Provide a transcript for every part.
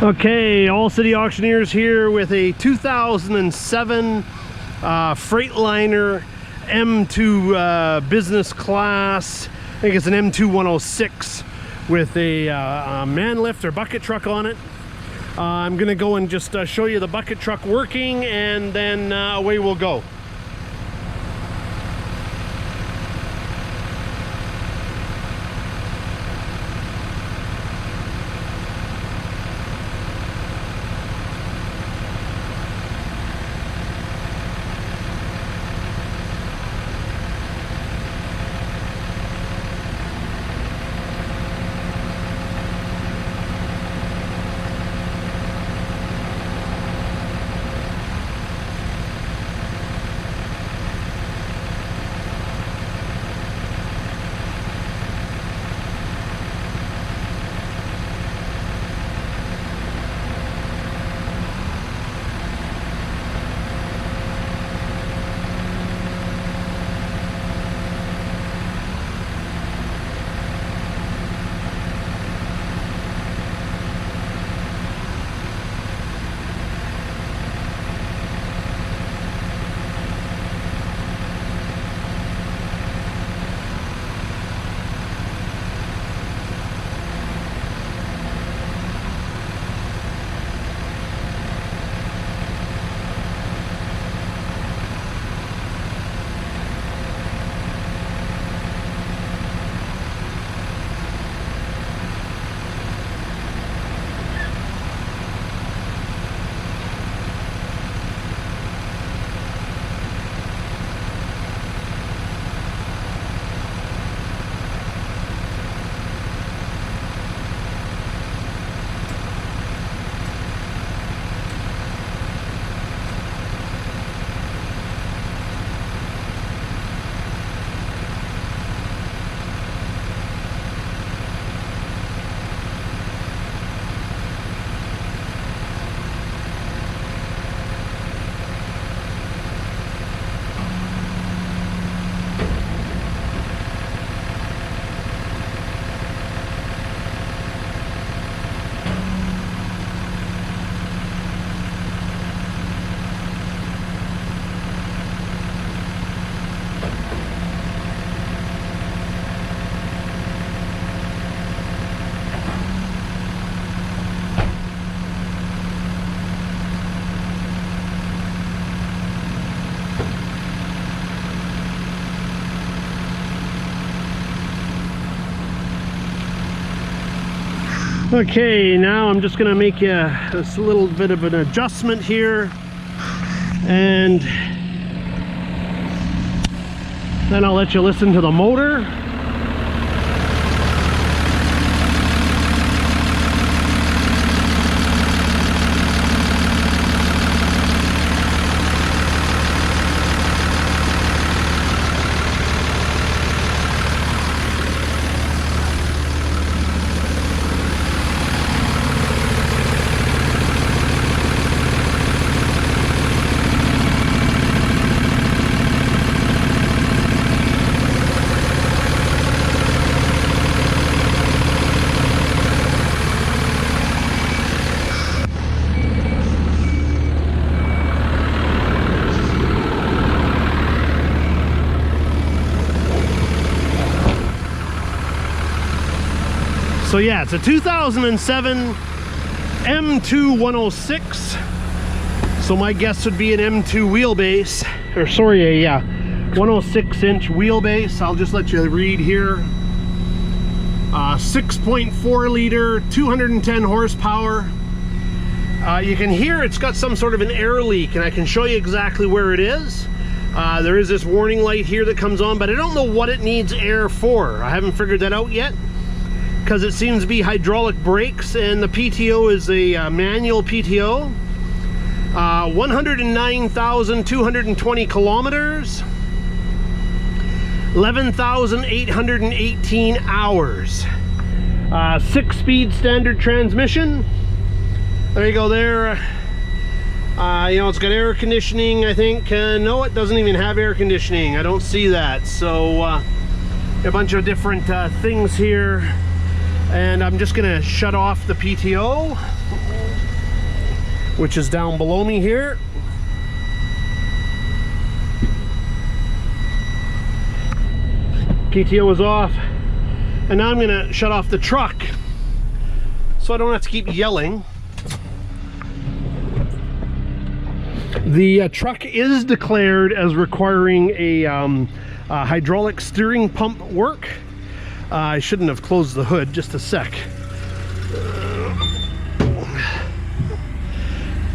Okay, All City Auctioneers here with a 2007 Freightliner M2 business class. I think it's an M2-106 with a man lift or bucket truck on it. I'm gonna go and just show you the bucket truck working, and then away we'll go. Okay, now I'm just gonna make a little bit of an adjustment here, and then I'll let you listen to the motor. So yeah, it's a 2007 M2-106. So my guess would be an M2 wheelbase, or sorry, a 106-inch wheelbase. I'll just let you read here. 6.4 liter, 210 horsepower. You can hear it's got some sort of an air leak, and I can show you exactly where it is. There is this warning light here that comes on, but I don't know what it needs air for. I haven't figured that out yet, because it seems to be hydraulic brakes, and the PTO is a manual PTO. 109,220 kilometers, 11,818 hours. 6-speed standard transmission. There you go there. You know, it's got air conditioning, I think. No, it doesn't even have air conditioning. I don't see that. So a bunch of different things here. And I'm just gonna shut off the PTO. which is down below me here. PTO is off, and now I'm gonna shut off the truck so I don't have to keep yelling. The truck is declared as requiring a hydraulic steering pump work. I shouldn't have closed the hood. Just a sec.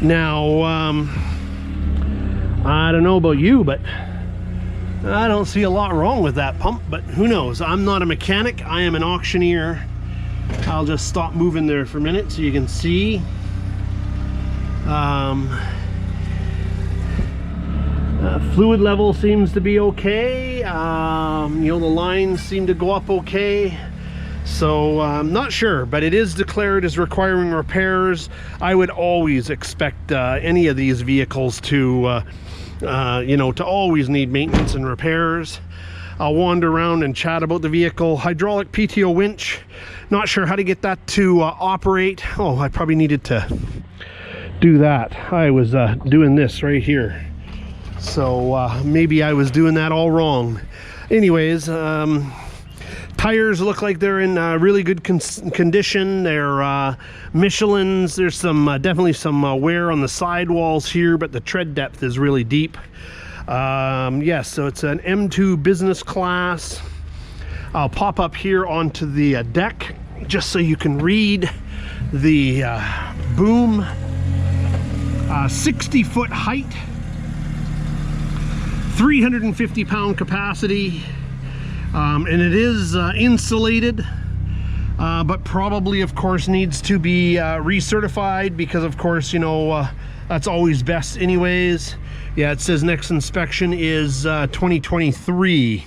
Now, I don't know about you, but I don't see a lot wrong with that pump, but who knows? I'm not a mechanic. I am an auctioneer. I'll just stop moving there for a minute so you can see. Fluid level seems to be okay. You know, the lines seem to go up okay. So I'm not sure, but it is declared as requiring repairs. I would always expect any of these vehicles to, you know, to always need maintenance and repairs. I'll wander around and chat about the vehicle. Hydraulic PTO winch. Not sure how to get that to operate. Oh, I probably needed to do that. I was doing this right here. So maybe I was doing that all wrong. Anyways, tires look like they're in really good condition. They're Michelin's. There's some definitely some wear on the sidewalls here, but the tread depth is really deep. Yes, so it's an M2 business class. I'll pop up here onto the deck just so you can read the boom. 60-foot height. 350 pound capacity, and it is insulated, but probably of course needs to be recertified, because of course, you know, that's always best anyways. Yeah, it says next inspection is 2023.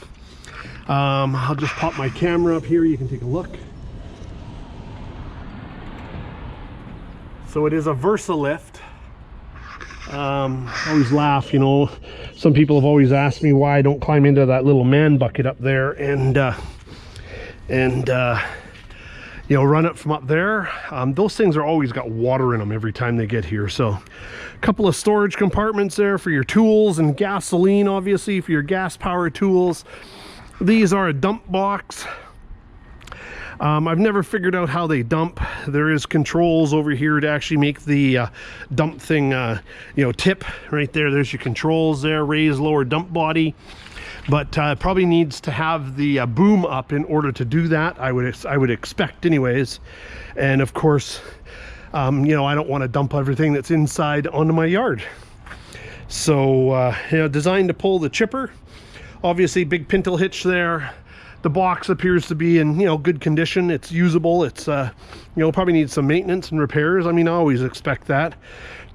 I'll just pop my camera up here, you can take a look. So it is a Versalift. I always laugh, you know, some people have always asked me why I don't climb into that little man bucket up there and you know, run it from up there. Those things are always got water in them every time they get here. So a couple of storage compartments there for your tools and gasoline, obviously for your gas powered tools. These are a dump box. I've never figured out how they dump. There is controls over here to actually make the dump thing, you know, tip right there. There's your controls there, raise, lower dump body. But probably needs to have the boom up in order to do that. I would expect anyways. And of course, you know, I don't want to dump everything that's inside onto my yard. So, you know, designed to pull the chipper. Obviously, big pintle hitch there. The box appears to be in, you know, good condition. It's usable. It's, you know, probably needs some maintenance and repairs. I mean, I always expect that.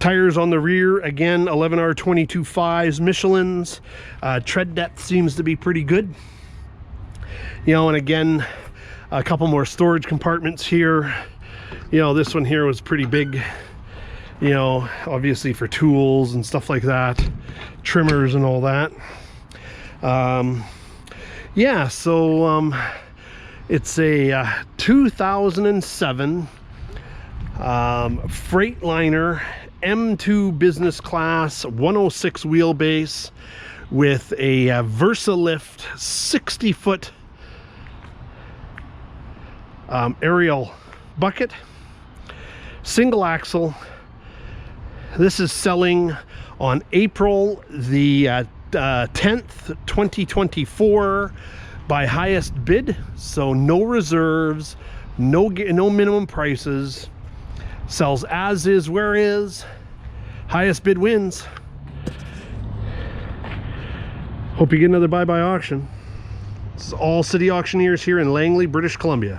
Tires on the rear, again, 11R22.5s Michelin's. Tread depth seems to be pretty good. You know, and again, a couple more storage compartments here. You know, this one here was pretty big. You know, obviously for tools and stuff like that. Trimmers and all that. Yeah, so it's a 2007 Freightliner M2 business class 106 wheelbase with a Versalift 60-foot aerial bucket, single axle. This is selling on April the 10th, 2024 by highest bid. So no reserves, no minimum prices. Sells as is, where is. Highest bid wins. Hope you get another buy-by auction. It's all city auctioneers here in Langley, British Columbia.